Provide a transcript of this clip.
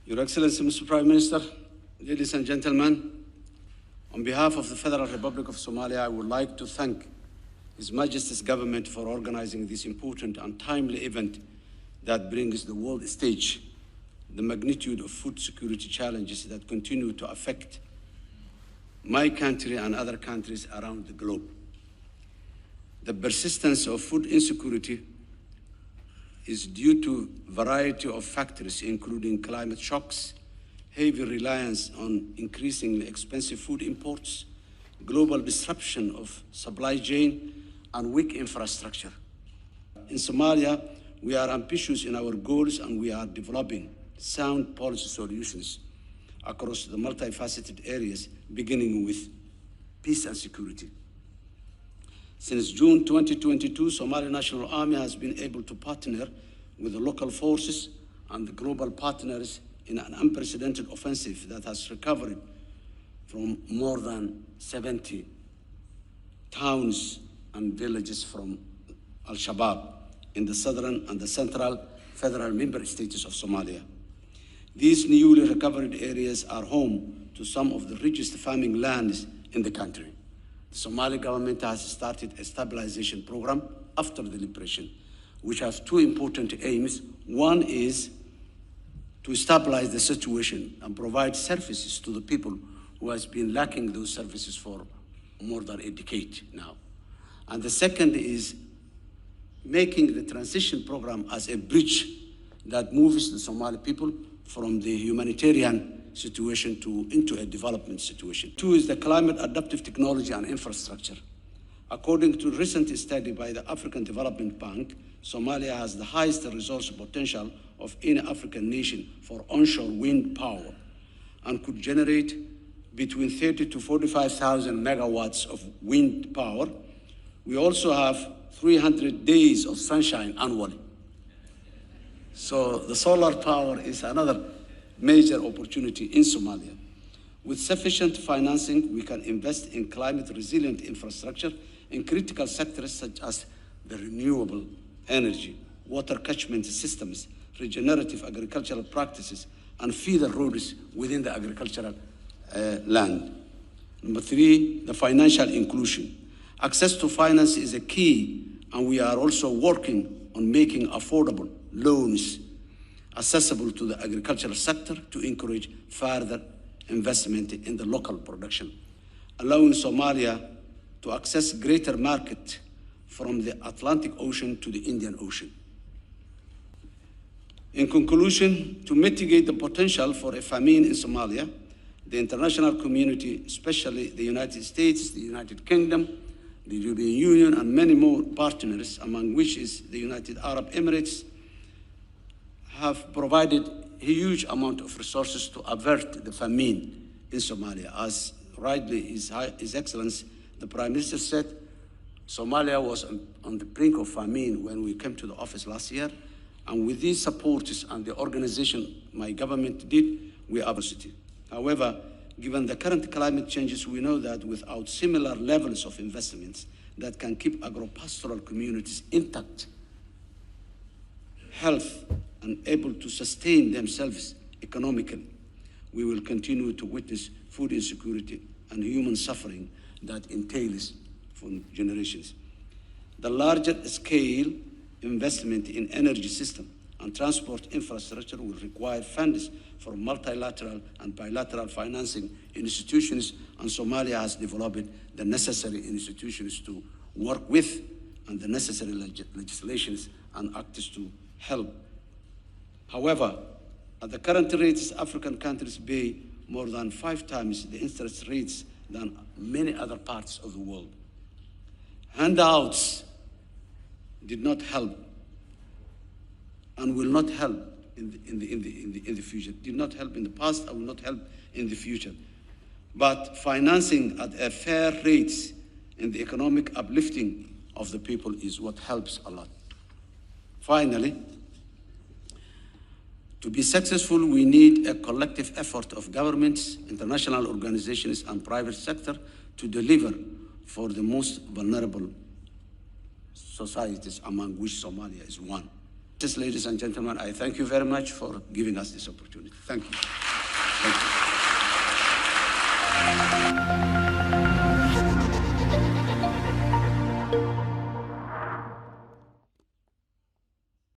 Your Excellency, Mr. Prime Minister, ladies and gentlemen, on behalf of the Federal Republic of Somalia, I would like to thank His Majesty's government for organizing this important and timely event that brings the world stage the magnitude of food security challenges that continue to affect my country and other countries around the globe. The persistence of food insecurity is due to a variety of factors, including climate shocks, heavy reliance on increasingly expensive food imports, global disruption of supply chain, and weak infrastructure. In Somalia, we are ambitious in our goals and we are developing sound policy solutions across the multifaceted areas, beginning with peace and security. Since June 2022, Somali National Army has been able to partner with the local forces and the global partners in an unprecedented offensive that has recovered from more than 70 towns and villages from Al-Shabaab in the southern and the central federal member states of Somalia. These newly recovered areas are home to some of the richest farming lands in the country. The Somali government has started a stabilization program after the liberation, which has two important aims. One is to stabilize the situation and provide services to the people who has been lacking those services for more than a decade now. And the second is making the transition program as a bridge that moves the Somali people from the humanitarian situation into a development situation. Two is the climate adaptive technology and infrastructure. According to a recent study by the African Development Bank, Somalia has the highest resource potential of any African nation for onshore wind power and could generate between 30 to 45,000 megawatts of wind power. We also have 300 days of sunshine annually. So the solar power is another major opportunity in Somalia. With sufficient financing, we can invest in climate-resilient infrastructure in critical sectors such as the renewable energy, water catchment systems, regenerative agricultural practices, and feeder roads within the agricultural land. Number three, the financial inclusion. Access to finance is a key, and we are also working on making affordable loans accessible to the agricultural sector to encourage further investment in the local production, allowing Somalia to access greater market from the Atlantic Ocean to the Indian Ocean. In conclusion, to mitigate the potential for a famine in Somalia, the international community, especially the United States, the United Kingdom, the European Union, and many more partners, among which is the United Arab Emirates, have provided a huge amount of resources to avert the famine in Somalia. As rightly His Excellency, the Prime Minister said, Somalia was on the brink of famine when we came to the office last year, and with these supports and the organization my government did, we are positive. However, given the current climate changes, we know that without similar levels of investments that can keep agro-pastoral communities intact, health, and able to sustain themselves economically, we will continue to witness food insecurity and human suffering that entails for generations. The larger scale investment in energy system and transport infrastructure will require funds for multilateral and bilateral financing institutions, and Somalia has developed the necessary institutions to work with and the necessary legislations and acts to help. However, at the current rates, African countries pay more than 5 times the interest rates than many other parts of the world. Handouts did not help and will not help in the future. Did not help in the past and will not help in the future. But financing at a fair rate in the economic uplifting of the people is what helps a lot. Finally, to be successful, we need a collective effort of governments, international organizations, and private sector to deliver for the most vulnerable societies, among which Somalia is one. Ladies and gentlemen, I thank you very much for giving us this opportunity. Thank you.